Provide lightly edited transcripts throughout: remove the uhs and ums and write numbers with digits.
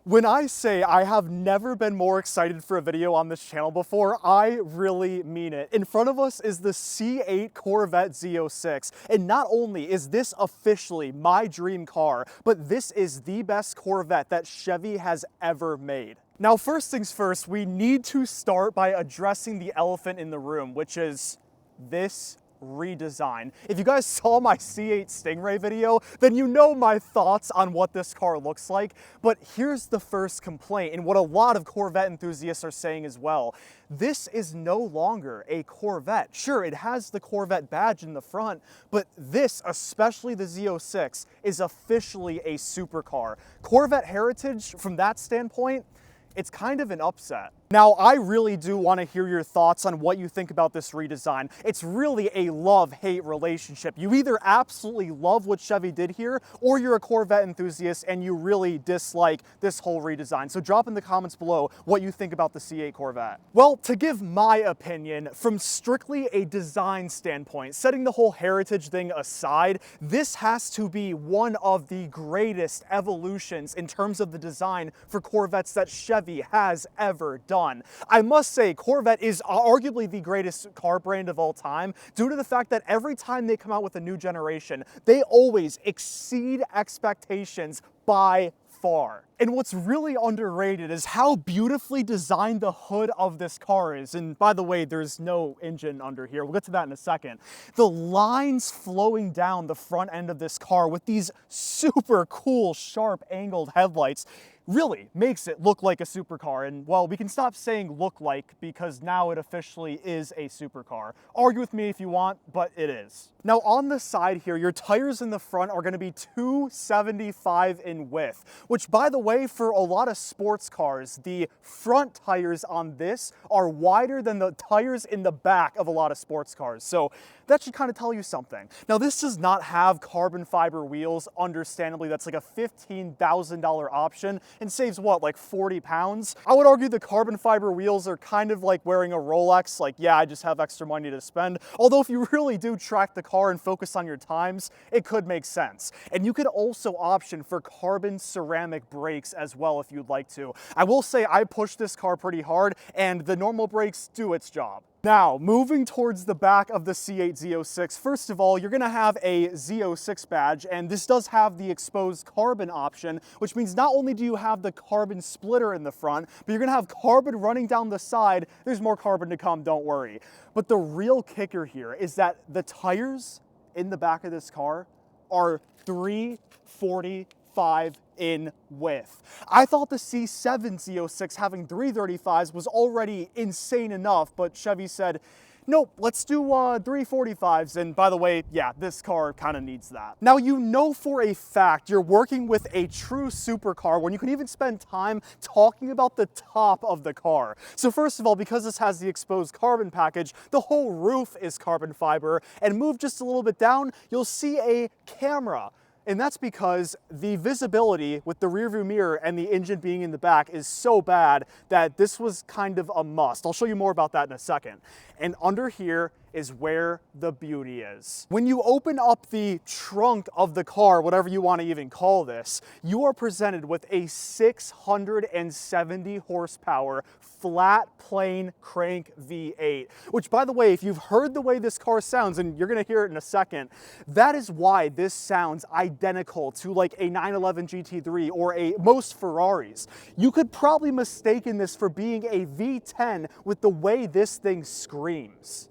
When I say I have never been more excited for a video on this channel before, I really mean it. In front of us is the C8 Corvette Z06, and not only is this officially my dream car, but this is the best Corvette that Chevy has ever made. Now, first things first, we need to start by addressing the elephant in the room, which is this redesign. If you guys saw my C8 Stingray video, then you know my thoughts on what this car looks like. But here's the first complaint, and what a lot of Corvette enthusiasts are saying as well. This is no longer a Corvette. Sure, it has the Corvette badge in the front, but this, especially the Z06, is officially a supercar. Corvette heritage, from that standpoint, it's kind of an upset. Now, I really do want to hear your thoughts on what you think about this redesign. It's really a love-hate relationship. You either absolutely love what Chevy did here, or you're a Corvette enthusiast and you really dislike this whole redesign. So drop in the comments below what you think about the C8 Corvette. Well, to give my opinion, from strictly a design standpoint, setting the whole heritage thing aside, this has to be one of the greatest evolutions in terms of the design for Corvettes that Chevy has ever done. I must say, Corvette is arguably the greatest car brand of all time due to the fact that every time they come out with a new generation, they always exceed expectations by far. And what's really underrated is how beautifully designed the hood of this car is. And by the way, there's no engine under here. We'll get to that in a second. The lines flowing down the front end of this car with these super cool, sharp angled headlights really makes it look like a supercar. And well, we can stop saying look like because now it officially is a supercar. Argue with me if you want, but it is. Now on the side here, your tires in the front are gonna be 275 in width, which by the way, for a lot of sports cars, the front tires on this are wider than the tires in the back of a lot of sports cars. So that should kind of tell you something. Now this does not have carbon fiber wheels. Understandably, that's like a $15,000 option and saves what, like 40 pounds? I would argue the carbon fiber wheels are kind of like wearing a Rolex, like, yeah, I just have extra money to spend. Although if you really do track the car and focus on your times, it could make sense. And you could also option for carbon ceramic brakes as well if you'd like to. I will say I pushed this car pretty hard and the normal brakes do its job. Now, moving towards the back of the C8 Z06, first of all, you're gonna have a Z06 badge, and this does have the exposed carbon option, which means not only do you have the carbon splitter in the front, but you're gonna have carbon running down the side. There's more carbon to come, don't worry. But the real kicker here is that the tires in the back of this car are 345 in width. I thought the C7 Z06 having 335s was already insane enough, but Chevy said, nope, let's do 345s. And by the way, yeah, this car kind of needs that. Now, you know for a fact you're working with a true supercar when you can even spend time talking about the top of the car. So first of all, because this has the exposed carbon package, the whole roof is carbon fiber, and move just a little bit down, you'll see a camera. And that's because the visibility with the rearview mirror and the engine being in the back is so bad that this was kind of a must. I'll show you more about that in a second. And under here is where the beauty is. When you open up the trunk of the car, whatever you want to even call this, you are presented with a 670 horsepower flat plane crank V8, which by the way, if you've heard the way this car sounds, and you're gonna hear it in a second, that is why this sounds identical to like a 911 GT3 or most Ferraris. You could probably mistake this for being a V10 with the way this thing screams.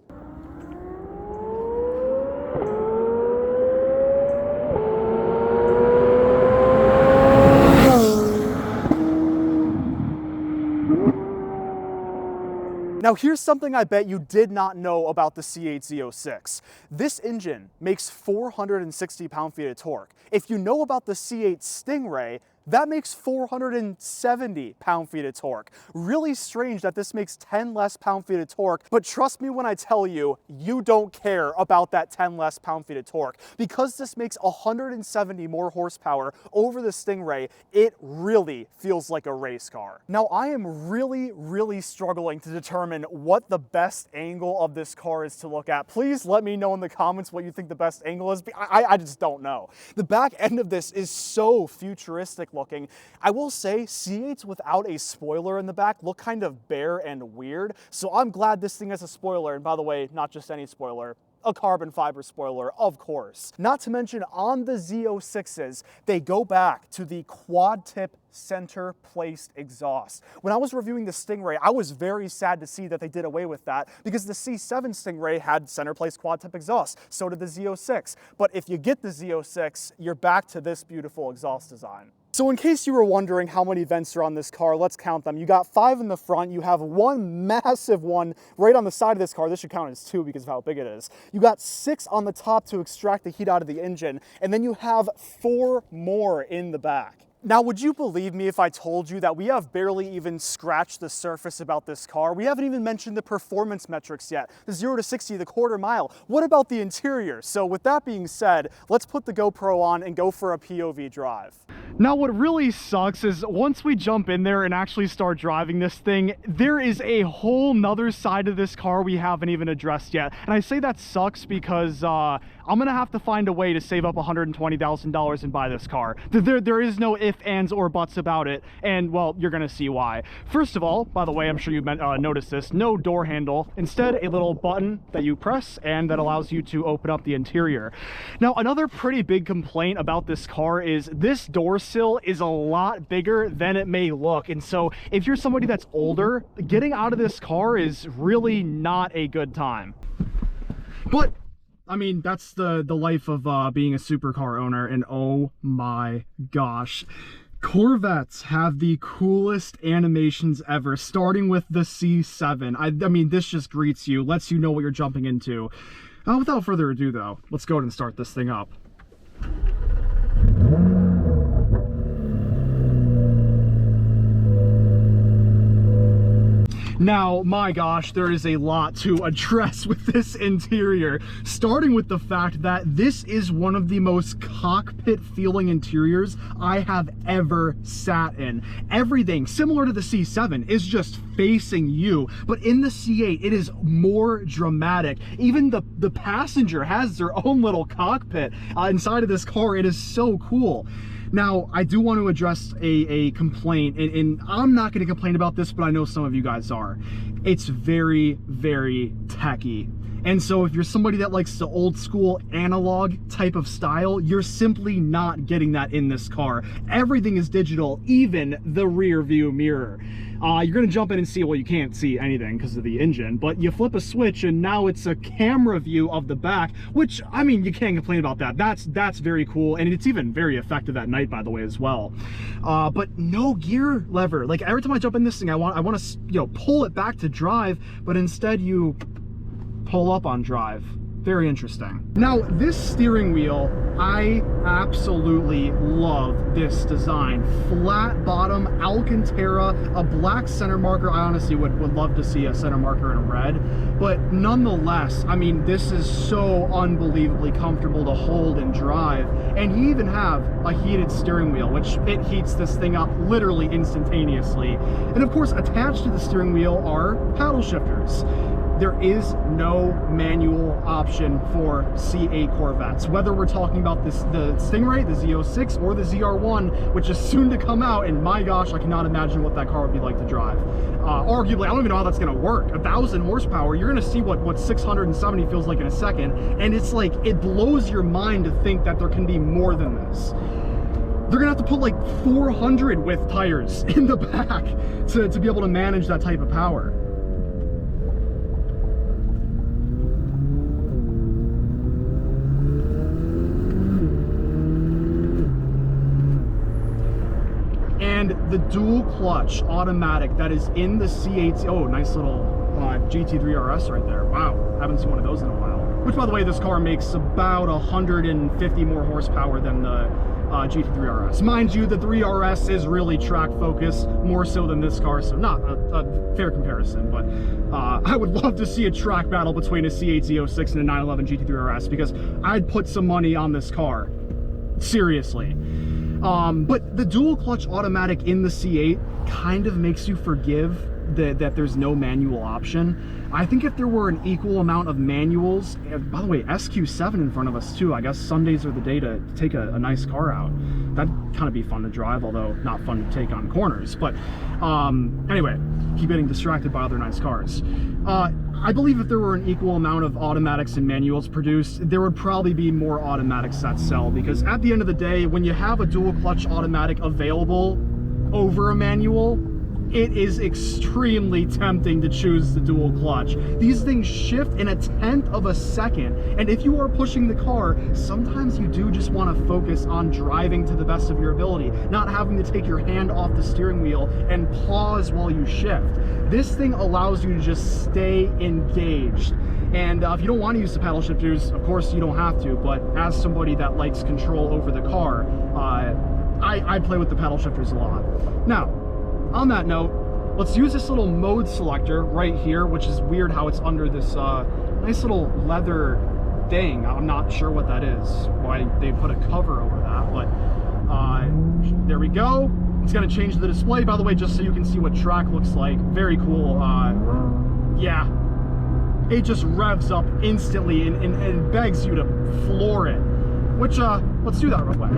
Now here's something I bet you did not know about the C8 Z06. This engine makes 460 pound-feet of torque. If you know about the C8 Stingray, that makes 470 pound-feet of torque. Really strange that this makes 10 less pound-feet of torque, but trust me when I tell you, you don't care about that 10 less pound-feet of torque. Because this makes 170 more horsepower over the Stingray, it really feels like a race car. Now, I am really struggling to determine what the best angle of this car is to look at. Please let me know in the comments what you think the best angle is. I just don't know. The back end of this is so futuristic looking. I will say C8s without a spoiler in the back look kind of bare and weird, so I'm glad this thing has a spoiler, and by the way, not just any spoiler, a carbon fiber spoiler, of course. Not to mention, on the Z06s, they go back to the quad tip center placed exhaust. When I was reviewing the Stingray, I was very sad to see that they did away with that, because the C7 Stingray had center placed quad tip exhaust. So did the Z06. But if you get the Z06, you're back to this beautiful exhaust design. So in case you were wondering how many vents are on this car, let's count them. You got 5 in the front, you have one massive one right on the side of this car. This should count as 2 because of how big it is. You got 6 on the top to extract the heat out of the engine, and then you have 4 more in the back. Now, would you believe me if I told you that we have barely even scratched the surface about this car? We haven't even mentioned the performance metrics yet, the 0 to 60, the quarter mile. What about the interior? So with that being said, let's put the GoPro on and go for a POV drive. Now, what really sucks is once we jump in there and actually start driving this thing, there is a whole nother side of this car we haven't even addressed yet. And I say that sucks because I'm gonna have to find a way to save up $120,000 and buy this car. There is no ifs, ands, or buts about it, and well, you're gonna see why. First of all, by the way, I'm sure you noticed this, no door handle. Instead, a little button that you press and that allows you to open up the interior. Now, another pretty big complaint about this car is this door sill is a lot bigger than it may look, and so if you're somebody that's older, getting out of this car is really not a good time. But I mean, that's the life of being a supercar owner, and oh my gosh, Corvettes have the coolest animations ever, starting with the C7. I mean, this just greets you, lets you know what you're jumping into. Without further ado though, let's go ahead and start this thing up. Now, my gosh, there is a lot to address with this interior, starting with the fact that this is one of the most cockpit feeling interiors I have ever sat in. Everything, similar to the C7, is just facing you, but in the C8, it is more dramatic. Even the passenger has their own little cockpit inside of this car. It is so cool. Now, I do want to address a complaint, and I'm not going to complain about this, but I know some of you guys are. It's very, very techy. And so if you're somebody that likes the old school analog type of style, you're simply not getting that in this car. Everything is digital, even the rear view mirror. You're gonna jump in and see, well, you can't see anything because of the engine, but you flip a switch and now it's a camera view of the back, which, I mean, you can't complain about that. That's very cool, and it's even very effective at night, by the way, as well. But no gear lever. Like, every time I jump in this thing, I want to, you know, pull it back to drive, but instead you pull up on drive. Very interesting. Now, this steering wheel, I absolutely love this design. Flat bottom, Alcantara, a black center marker. I honestly would love to see a center marker in red, but nonetheless, I mean, this is so unbelievably comfortable to hold and drive. And you even have a heated steering wheel, which it heats this thing up literally instantaneously. And of course, attached to the steering wheel are paddle shifters. There is no manual option for C8 Corvettes. Whether we're talking about the Stingray, the Z06, or the ZR1, which is soon to come out, and my gosh, I cannot imagine what that car would be like to drive. Arguably, I don't even know how that's gonna work. 1,000 horsepower, you're gonna see what 670 feels like in a second, and it's like, it blows your mind to think that there can be more than this. They're gonna have to put like 400 width tires in the back to be able to manage that type of power. And the dual clutch automatic that is in the C8, oh, nice little GT3 RS right there. Wow, haven't seen one of those in a while. Which, by the way, this car makes about 150 more horsepower than the GT3 RS. Mind you, the 3 RS is really track focused, more so than this car, so not a fair comparison, but I would love to see a track battle between a C8 Z06 and a 911 GT3 RS, because I'd put some money on this car. Seriously. But the dual clutch automatic in the C8 kind of makes you forgive that there's no manual option. I think if there were an equal amount of manuals, and by the way, SQ7 in front of us too. I guess Sundays are the day to take a nice car out. That'd kind of be fun to drive, although not fun to take on corners. But anyway, keep getting distracted by other nice cars. I believe if there were an equal amount of automatics and manuals produced, there would probably be more automatics that sell, because at the end of the day, when you have a dual clutch automatic available over a manual, it is extremely tempting to choose the dual clutch. These things shift in 1/10 of a second, and if you are pushing the car, sometimes you do just want to focus on driving to the best of your ability, not having to take your hand off the steering wheel and pause while you shift. This thing allows you to just stay engaged. And if you don't want to use the paddle shifters, of course you don't have to, but as somebody that likes control over the car, I play with the paddle shifters a lot. Now, on that note, let's use this little mode selector right here, which is weird how it's under this nice little leather thing. I'm not sure what that is, why they put a cover over that, but there we go. It's going to change the display, by the way, just so you can see what track looks like. Very cool. Yeah, it just revs up instantly and begs you to floor it, which let's do that real quick.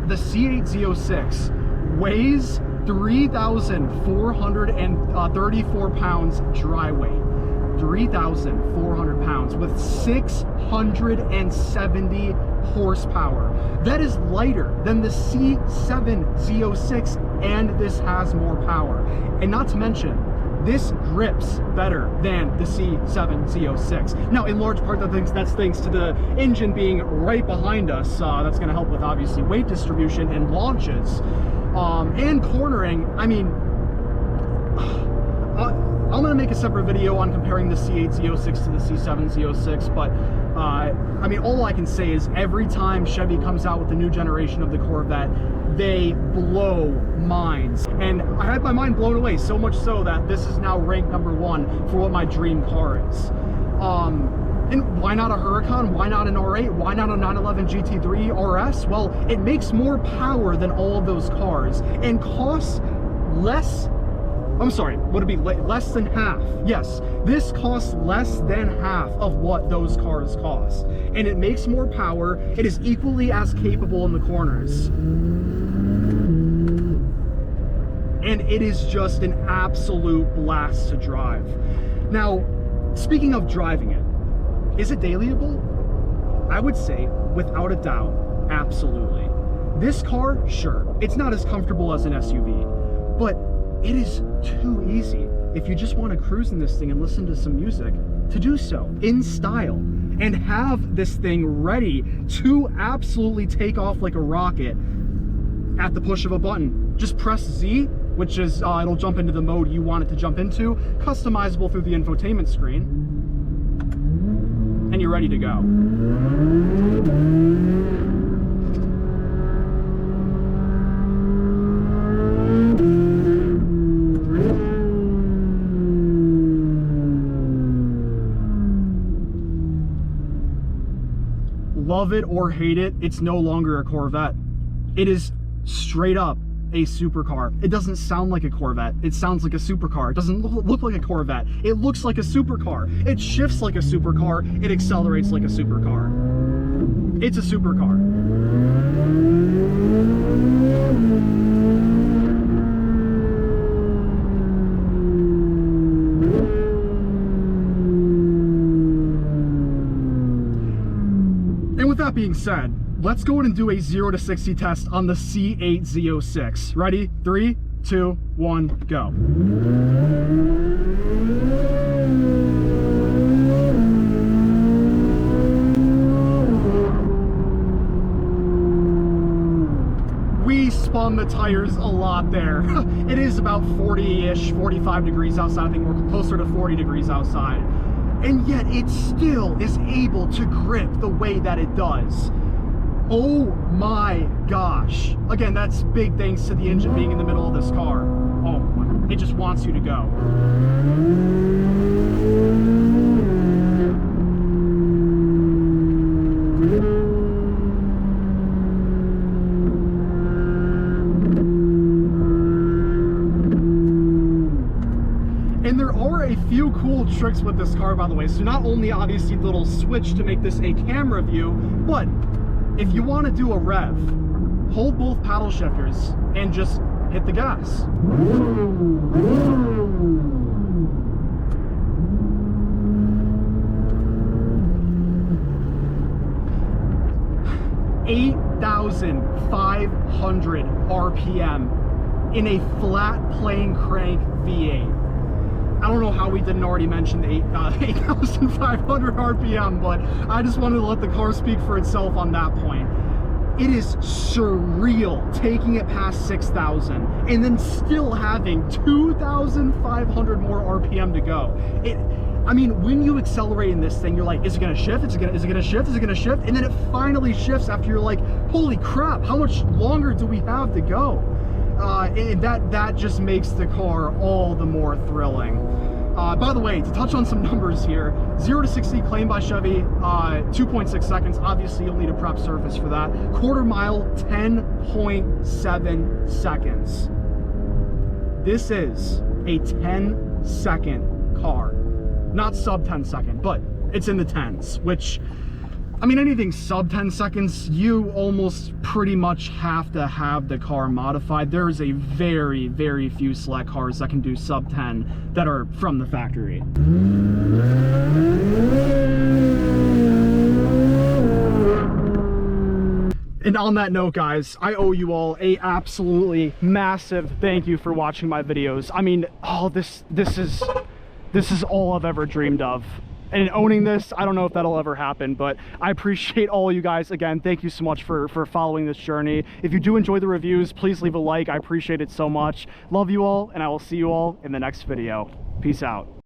The C8 Z06 weighs 3,434 pounds dry weight. 3,400 pounds with 670 horsepower. That is lighter than the C7 Z06, and this has more power. And not to mention, this grips better than the C7 Z06. Now, in large part, that's thanks to the engine being right behind us. That's going to help with, obviously, weight distribution and launches. And cornering. I mean, I'm going to make a separate video on comparing the C8 Z06 to the C7 Z06, but I mean, all I can say is every time Chevy comes out with a new generation of the Corvette, they blow minds. And I had my mind blown away, so much so that this is now ranked #1 for what my dream car is. And why not a Huracan? Why not an R8? Why not a 911 GT3 RS? Well, it makes more power than all of those cars and costs less. I'm sorry, would it be less than half? Yes, this costs less than half of what those cars cost. And it makes more power. It is equally as capable in the corners. And it is just an absolute blast to drive. Now, speaking of driving it, is it dailyable? I would say, without a doubt, absolutely. This car, sure, it's not as comfortable as an SUV, but it is too easy, if you just want to cruise in this thing and listen to some music, to do so in style and have this thing ready to absolutely take off like a rocket at the push of a button. Just press Z, which is, it'll jump into the mode you want it to jump into, customizable through the infotainment screen, and you're ready to go. Love it or hate it, it's no longer a Corvette. It is straight up a supercar. It doesn't sound like a Corvette. It sounds like a supercar. It doesn't look like a Corvette. It looks like a supercar. It shifts like a supercar. It accelerates like a supercar. It's a supercar. And with that being said, let's go ahead and do a 0 to 60 test on the C8 Z06. Ready? 3, 2, 1, go. We spun the tires a lot there. It is about 40-ish, 45 degrees outside. I think we're closer to 40 degrees outside. And yet it still is able to grip the way that it does. Oh my gosh. Again, that's big thanks to the engine being in the middle of this car. Oh, it just wants you to go. And there are a few cool tricks with this car, by the way. So not only obviously the little switch to make this a camera view, but if you want to do a rev, hold both paddle shifters and just hit the gas. 8,500 RPM in a flat plane crank V8. I don't know how we didn't already mention the 8,500 RPM, but I just wanted to let the car speak for itself on that point. It is surreal taking it past 6,000 and then still having 2,500 more RPM to go. I mean, when you accelerate in this thing, you're like, is it gonna shift? Is it gonna shift? Is it gonna shift? And then it finally shifts after you're like, holy crap, how much longer do we have to go? And that just makes the car all the more thrilling. By the way, to touch on some numbers here, 0 to 60 claimed by Chevy, 2.6 seconds. Obviously, you'll need a prep surface for that. Quarter mile, 10.7 seconds. This is a 10-second car. Not sub 10 second, but it's in the tens, which, I mean, anything sub 10 seconds, you almost pretty much have to have the car modified. There's a very, very few select cars that can do sub 10 that are from the factory. And on that note, guys, I owe you all a absolutely massive thank you for watching my videos. I mean, oh, this is all I've ever dreamed of. And owning this, I don't know if that'll ever happen, but I appreciate all you guys. Again, thank you so much for following this journey. If you do enjoy the reviews, please leave a like. I appreciate it so much. Love you all, and I will see you all in the next video. Peace out.